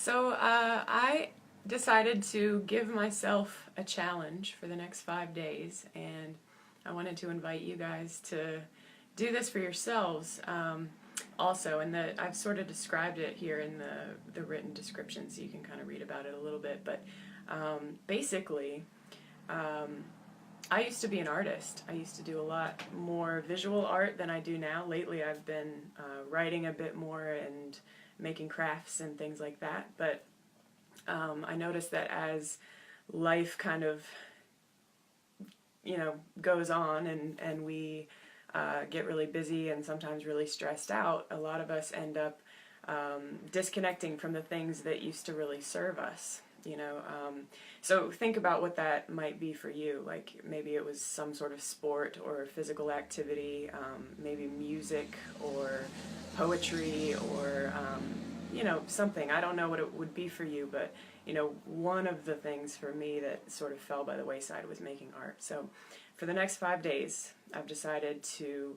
I decided to give myself a challenge for the next 5 days, and I wanted to invite you guys to do this for yourselves. Also, and I've sort of described it here in the written description, so you can kind of read about it a little bit. But basically, um, I used to be an artist. I used to do a lot more visual art than I do now. Lately, I've been writing a bit more and making crafts and things like that. But I noticed that as life kind of, goes on and we get really busy and sometimes really stressed out, a lot of us end up disconnecting from the things that used to really serve us. So think about what that might be for you. Like maybe it was some sort of sport or physical activity, maybe music or poetry or something. I don't know what it would be for you, but one of the things for me that sort of fell by the wayside was making art. So for the next 5 days, I've decided to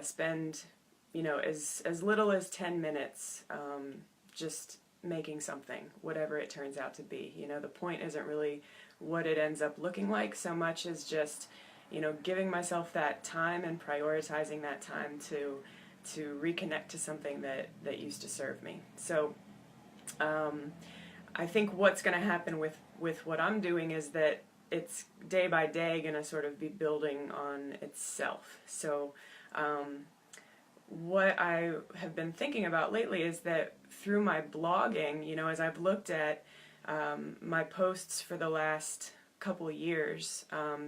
spend as little as 10 minutes just making something, whatever it turns out to be. The point isn't really what it ends up looking like so much as just, giving myself that time and prioritizing that time to reconnect to something that used to serve me. So I think what's going to happen with what I'm doing is that it's day by day going to sort of be building on itself. So what I have been thinking about lately is that through my blogging, as I've looked at my posts for the last couple of years,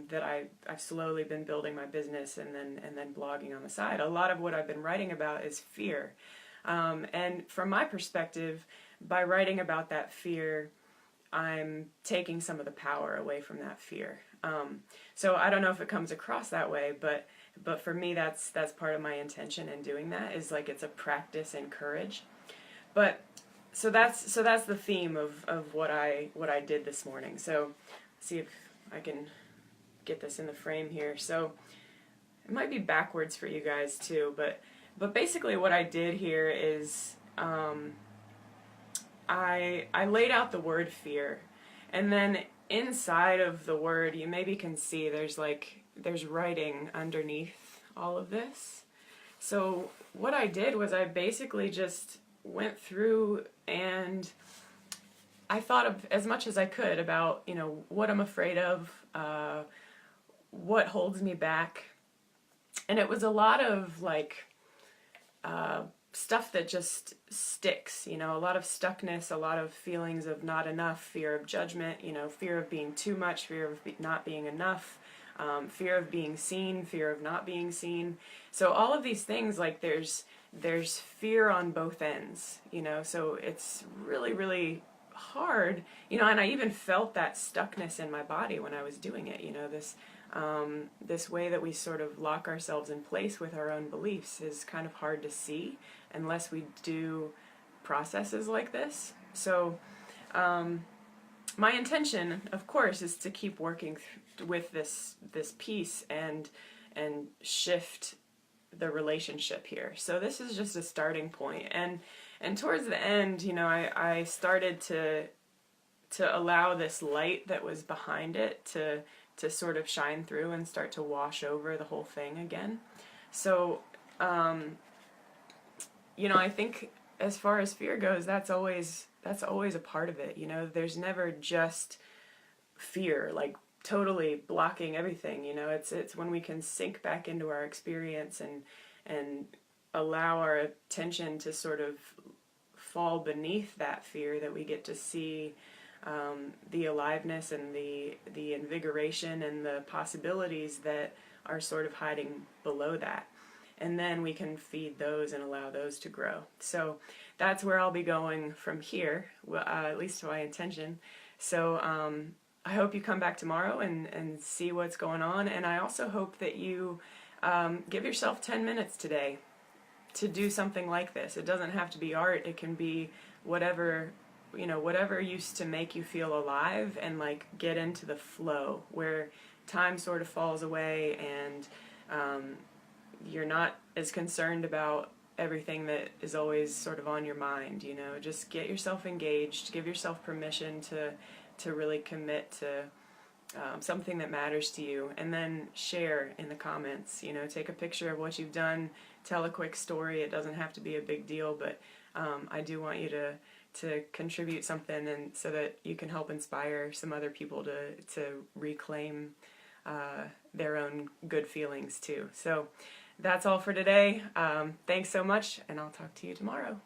that I've slowly been building my business and then blogging on the side. A lot of what I've been writing about is fear, and from my perspective, by writing about that fear, I'm taking some of the power away from that fear. So I don't know if it comes across that way, but for me, that's part of my intention in doing that, is like it's a practice in courage. But so that's the theme of what I did this morning. So see if I can get this in the frame here. So it might be backwards for you guys too, but basically what I did here is I laid out the word fear, and then inside of the word you maybe can see there's writing underneath all of this. So what I did was I basically just went through and I thought of as much as I could about, what I'm afraid of, what holds me back. And it was a lot of stuff that just sticks, a lot of stuckness, a lot of feelings of not enough, fear of judgment, fear of being too much, fear of not being enough, fear of being seen, fear of not being seen. So all of these things, there's fear on both ends, so it's really, really hard, and I even felt that stuckness in my body when I was doing it, this way that we sort of lock ourselves in place with our own beliefs is kind of hard to see unless we do processes like this. So my intention, of course, is to keep working with this piece and shift the relationship here. So this is just a starting point, and towards the end, I started to allow this light that was behind it to sort of shine through and start to wash over the whole thing again. So I think as far as fear goes, that's always a part of it. There's never just fear, like totally blocking everything. It's when we can sink back into our experience and allow our attention to sort of fall beneath that fear that we get to see the aliveness and the invigoration and the possibilities that are sort of hiding below that. And then we can feed those and allow those to grow. So that's where I'll be going from here, at least my intention. So I hope you come back tomorrow and see what's going on. And I also hope that you give yourself 10 minutes today to do something like this. It doesn't have to be art. It can be whatever used to make you feel alive and get into the flow where time sort of falls away and you're not as concerned about everything that is always sort of on your mind. You know, just get yourself engaged, give yourself permission to really commit to something that matters to you, and then share in the comments. You know, take a picture of what you've done, tell a quick story. It doesn't have to be a big deal, but I do want you to contribute something, and so that you can help inspire some other people to reclaim their own good feelings too. So that's all for today. Thanks so much, and I'll talk to you tomorrow.